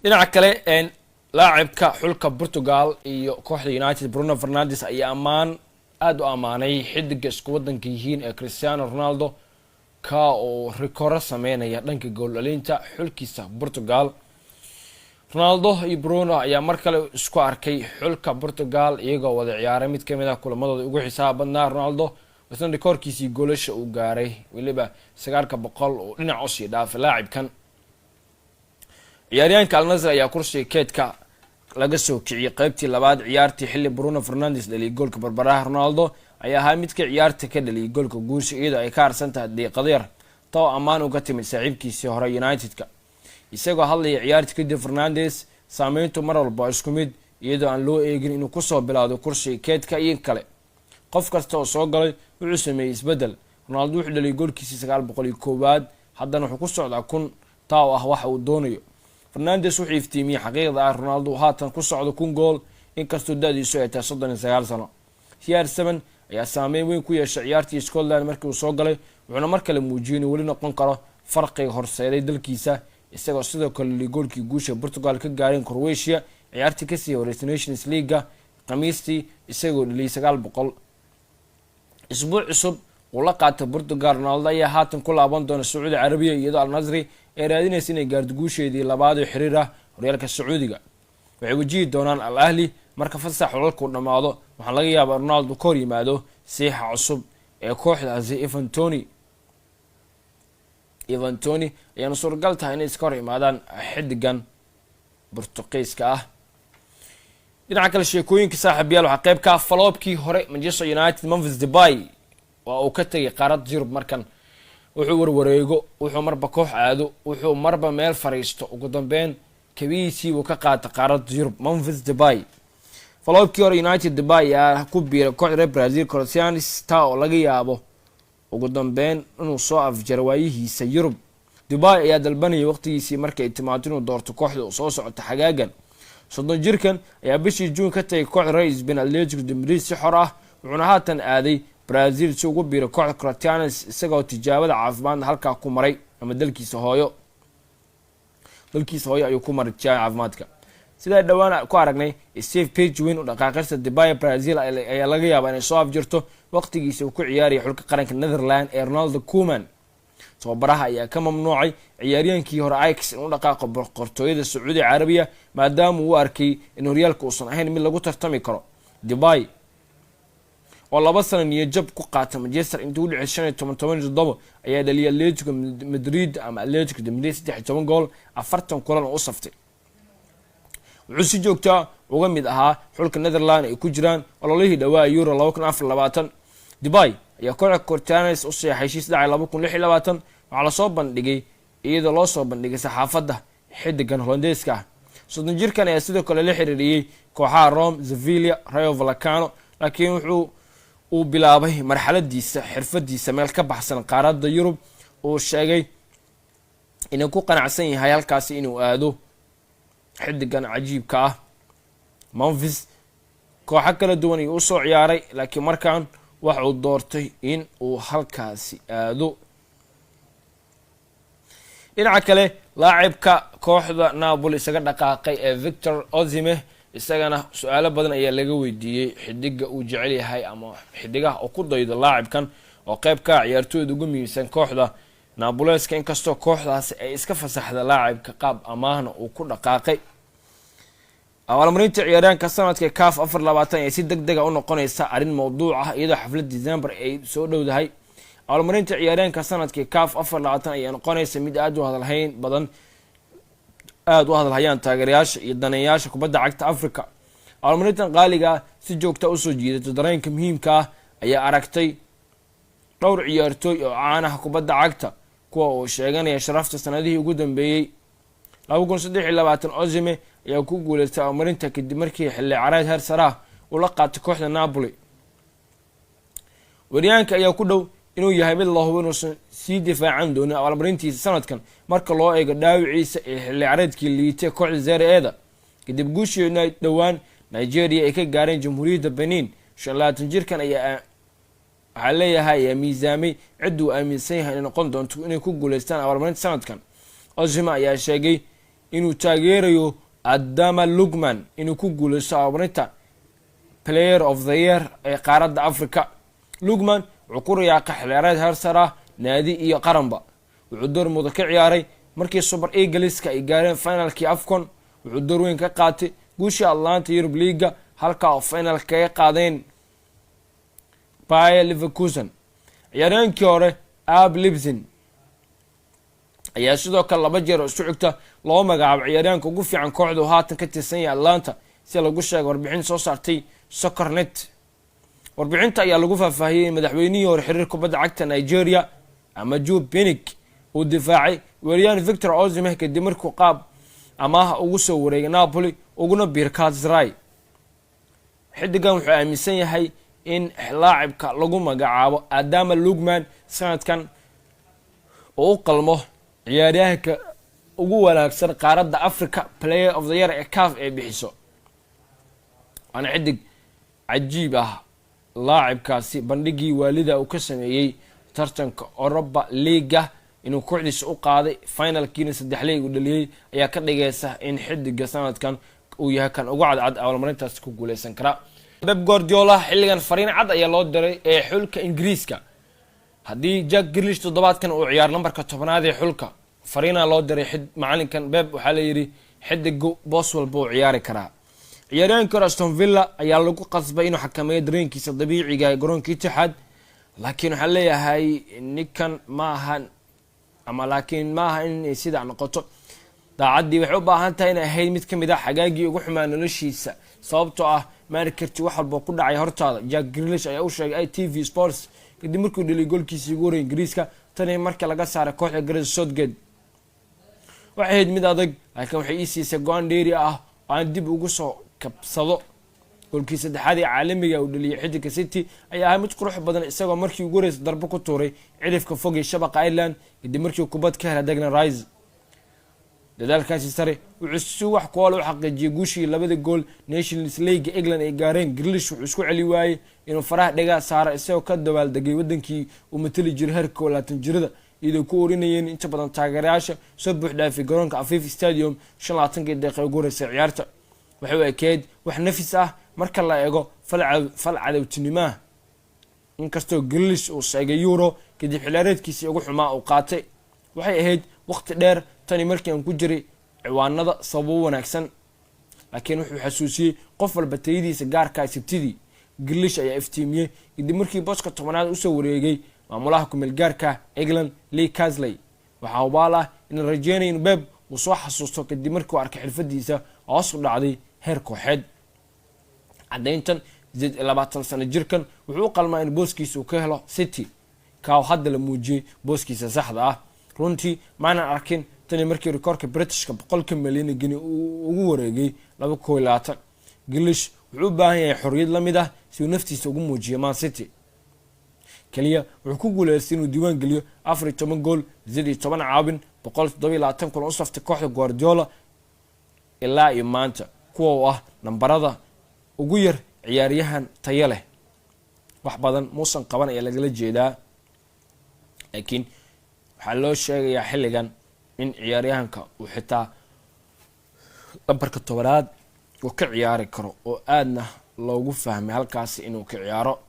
dhinaca kale laacibka xulka Portugal iyo kooxda United Bruno Fernandes ayaa aad u amaanay xidiga isku wadanka yihiin ee Cristiano Ronaldo ka oo rikoor sameynaya dhanka gool dhalinta xulkiisa Portugal. Ronaldo iyo Bruno ayaa mar kale isku arkay xulka Portugal iyagoo wada ciyaaray mid kamid ah kulamadooda ugu xisaab badnaa. Ronaldo wuxuu rikoorkiisii goolasha uu gaaray waliba 900 oo dhinac u sii dhaafay laacibkan. ciyaaryahanka Al Nassr ayaa kursiga keedka laga soo kiciyay qaybtii labaad ciyaartii xilli Bruno Fernandes dhaliyay goolka barbaraha. Ronaldo ayaa ahaa midka ciyaarta ka dhaliyay goolka guusha iyadoo ay ka harsan tahay daqiiqado yar taw ammaan uga timid saaxiibkiisii hore United-ka. isagoo hadlaya ciyaartii kadib Fernandes saameyntu mar walba isku mid iyadoo aan loo eegin inuu ku soo bilaado kursiga keedka iyo kale. qof kasta oo soo galay wuxuu sameeyay isbedel. Ronaldo wuxuu dhaliyay goolkiisii 901 haddana wuxuu ku socdaa 1000 taw ah waxa uu doonayo. Fernandes wuxuu iftiimiyay xaqiiqda ah Ronaldo haatan ku socdo 1000 gool inkastoo da'diisu ay tahay 39 sano. CR7 ayaa saameyn weyn ku yeeshay ciyaartii Scotland markii uu soo galay wuxuuna mar kale muujiyay inuu weli noqon karo farqiga horseeday dalkiisa isagoo sidoo kale goolkii guusha Portugal ka gaareen Croatia ciyaartii ka sii horeysay Nations League khamiistii isagoo dhaliyay 900. isbuuc cusub oo la qaatay Portugal. Ronaldo ayaa haatan ku laaban doona Sacuudi Carabiya iyadoo Al Nassr ay raadinaysa inay gaarto guusheedii labaad ee xiriir ah horyaalka Sacuudiga. waxay wajihi doonaan Al Ahly marka fasax xulku dhamaado. waxaa laga yaabaa Ronaldo ka hor yimaado siixa cusub ee kooxdaasi Ivan Toney ayaana suuragal tahay inay iska hor yimaadaan xidigan Portugiiska ah. dhinaca kale sheekooyinka saaxiibayaal waxaa qayb ka ah faloobkii hore Manchester United Memphis Depay waa uu ka tagay qaaradda Yurub. markan wuxuu warwareego wuxuu marba koox aado wuxuu marba meel fariisto ugu dambeyn kabiisii uu ka qaatay qaaradda Yurub. Memphis Depay faloobkii hore United Depay ayaa ku biiray kooxda Brazil Corinthians taa oo laga yaabo ugu dambeyn inuu soo afjaro waayihiisa Yurub. Depay ayaa dalbanayay waqtigiisii markay ay timaado inuu doorto kooxda uu soo socota xagaagan. 30 jirkan ayaa bishii June ka tagay kooxda Real Ben Atletico de Madrid si xor ah wuxuuna haatan aaday Brazil si ugu biiray kooxda Corinthians isagoo tijaabada caafimaad halka ku maray ama dalkiisa hooyo ayuu ku maray caafimaadka. sida dhawaan ku aragnay Steve Page u dhaqaaqaysta Depay Brazil ayaa laga yaabaa inay soo afjirto waqtigiisa uu ku ciyaariyay xulka qaranka Netherlands ee Ronald Koeman. tababaraha ayaa ka mamnuucay ciyaaryahankii hore Ajax inuu dhaqaaqo boqortooyada Sacuudi Carabiya maadaama uu arkay in horyaalka uusan ahayn mid lagu tartami karo. Depay oo 2 sano niyad jab ku qaatay Manchester intuu u dhacay 15 ayaa dhaliyay Atletico Madrid ama Atletico de Madrid 13 gool 40 kulan oo u saftay. wuxuu si joogta uga mid ahaa xulka Netherlands ay ku jiraan ololihii dhawaa Euro 2024. Depay ayaa kooxda Corinthians u saxay heshiis dhacay 2026 waxaa la soo bandhigay iyadoo loo soo bandhigay saxaafadda xidigan Hollandeeska ah. 30 jirkan ayaa sidoo kale la xiriiriyay kooxaha Rome, Sevilla, Rayo Vallecano laakiin wuxuu uu bilaabay marxaladiisa xirfadiisa meel ka baxsan qaaradda Yurub oo sheegay inuu ku qanacsan yahay halkaasi inuu aado xidigan cajiibka ah. Memphis kooxo kala duwan ayuu u soo ciyaaray laakiin markaan waxa uu doortay in uu halkaasi aado. dhinaca kale laacibka kooxda Napoli isaga dhaqaaqay ee Victor Osimhen isagana su'aalo badan ayaa laga weydiiyay xidiga uu jecel yahay ama xidigaha oo ku daydo laacibkan oo qayb ka ciyaartooyda ugu muhiimsan kooxda Napoliska inkastoo kooxdaasi ay iska fasaxda laacibka qaab amaahna uu ku dhaqaaqay. abaalmarinta ciyaaryahanka sanadka CAF 24 ay si degdeg ah u noqonaysa arin mowduuc ah iyadoo xaflad December ay soo dhowdahay. abaalmarinta ciyaaryahanka sanadka CAF 24 ay noqonaysa mid aad u hadalhayaan taageerayaasha iyo daneeyaasha kubadda cagta Afrika. abaalmarintan qaaliga si joogta u soo jiidatay dareenka muhiimka ah ayaa aragtay dhowr ciyaartooy oo caan ah kubadda cagta kuwa oo sheeganaya sharafta sanadihii ugu dambeeyay. 2023 Osimhen ayaa ku guuleystay abaalmarinta kadib markii xilli ciyaareed heer sare ah uu la qaatay kooxda Napoli. waryahanka ayaa ku dhow inuu yahay mid la hubo inuusan sii difaacan doonin abaalmarintiisa sanadkan marka loo eego dhaawiciisa ee xilli ciyaareedkii liitay kooxda Serie A kadib guushii dhawaan Nigeria ay ka gaareen Jamhuuriyadda Benin. 25 jirkan ayaa waxaa leeyahay miisaamay ciduu aaminsan yahay inay noqon doonto inay ku guuleystaan abaalmarinta sanadkan. Osimhen ayaa sheegay inuu taageerayo Adama Lukman inuu ku guuleysto abaalmarinta Player of the Year ee qaaradda Afrika. Lukman wuxuu ku riyaaqay xilciyaareed heer sare ah, naadi iyo qaranba. wuxuu door mudan ka ciyaaray markii Super Eagleska ay gaareen finalkii AFCON. wuxuu door weyn ka qaatay guushii Atlanta Europe League halka oo final kaga qaadeen Bayer Leverkusen. ciyaaryahankii hore Ab Libzin ayaa sidoo kale 2 jeer oo isku xigta loo magacaabo ciyaaryahanka ugu fiican kooxdu haatan ka tirsan yahay Atlanta si lagu sheegay warbixin soo saartay Soccernet. warbixinta ayaa lagu faahfaahiyay madaxweynihii hore xiriirka kubadda cagta Nigeria Amaju Pinnick uu difaacay weeraryahan Victor Osimhen kadib markuu qaab amaah ugu soo wareegay Napoli uguna biir Galatasaray. xidigan wuxuu aaminsan yahay in laacibka lagu magacaabo Adama Lukman sanadkan oo u qalmo ciyaaryahanka ugu wanaagsan qaaradda Afrika Player of the Year ee CAF ee bixiso. ana xidig cajiib ah laacibkaasi bandhigii waalida uu ka sameeyay tartanka Europa League inuu kooxdiisa u qaaday finalkiina 3 leeg u dhaliyay ayaa ka dhigaysa in xidiga sanadkan uu yahay kan ugu cadcad abaalmarintaas ku guuleysan kara. Pep Guardiola xilligan fariin cad ayaa loo diray ee xulka Ingiriiska. haddii Jack Grealish toddobaadkan uu ciyaar lambarka 10aad ee xulka, fariina loo diray macalinkan Pep waxaa la yiri xidigu boos walba uu ciyaari karaa. ciyaaryahanka Aston Villa ayaa lagu qasbay inuu xakameeyo dareenkiisa dabiiciga ah garoonka Etihad, laakiin waxa leeyahay ninkan ma ahan in sida noqoto daacadii waxay u baahan tahay inay ahayd mid kamid ah xagaagii ugu xumaa noloshiisa sababtoo ah maarkarti wax walba ku dhacay hortaada. Jack Grealish ayaa u sheegay ITV Sports kadib markuu dhaliyay goolkiisii ugu horeeyay Ingiriiska tan markii laga saaray kooxda Gareth Southgate. waxay ahayd mid adag laakiin waxay siisay go'aan dheeri ah oo aan dib ugu soo kabsado. goolkii saddexaad ee caalamiga uu dhaliyay xidiga City ayaa ahaa mid qurux badan isagoo markii ugu horeysay darbo ku tuuray cidhifka fog ee shabaqa Ireland kadib markii kubad ka helay Declan Rice. dadaalkaasi sare wuxuu si wax ku wada xaqiijiyay guushii 2 gool Nations League England ay gaareen. Grealish wuxuu isku celi waayay inuu faraha dhaga saaro isagoo ka dabaal degay wadankii uu matali jiray heerka 20 jirada iyadoo ku orinayeen inta badan taageerayaasha soo buux dhaafay garoonka Afif Stadium 25 daqiiqo ugu horeysay ciyaarta. waxay u ekeyd wax nafis ah marka la eego fal cadawtinimo. inkastoo Grealish uu sheegay Euro kadib xilaareedkiisii ugu xumaa uu qaatay, waxay ahayd waqti dheer tani markii aan ku jiray ciwaanada sabab wanaagsan, laakiin wuxuu xasuusiyay qof walba tayadiisa gaarka ah. Sabtidii Grealish ayaa iftiimiyay kadib markii booska 10aad u soo wareegay maamulaha ku meel gaarka England Lee Carsley. waxa uu baalaa in rajeynay in Pep uu soo xasuusto kadib markii uu arkay xirfadiisa hoos u dhacday heer kooxeed. cadayntan 20 sano jirkan wuxuu u qalmaa in booskiisa uu ka helo City ka hadda la muujiyay booskiisa saxda ah. runtii maana arkin tani markii rikoorka Britishka 100 milyan gini ugu wareegay 2020. Grealish wuxuu u baahan yahay xorriyad la mid ah si uu naftiisa ugu muujiyo Man City. kaliya wuxuu ku guuleystay inuu diiwaan geliyo 14 gool 17 caawin 127 kulan u saftay kooxda Guardiola ilaa iyo maanta, kuwa oo ah nambarada ugu yar ciyaaryahan tayo leh. wax badan muusan qaban ayaa lagala jeedaa, laakiin waxaa loo sheegayaa xilligan in ciyaaryahanka uu xitaa lambarka 10aad uu ka ciyaari karo oo aadna loogu fahmay halkaasi inuu ka ciyaaro.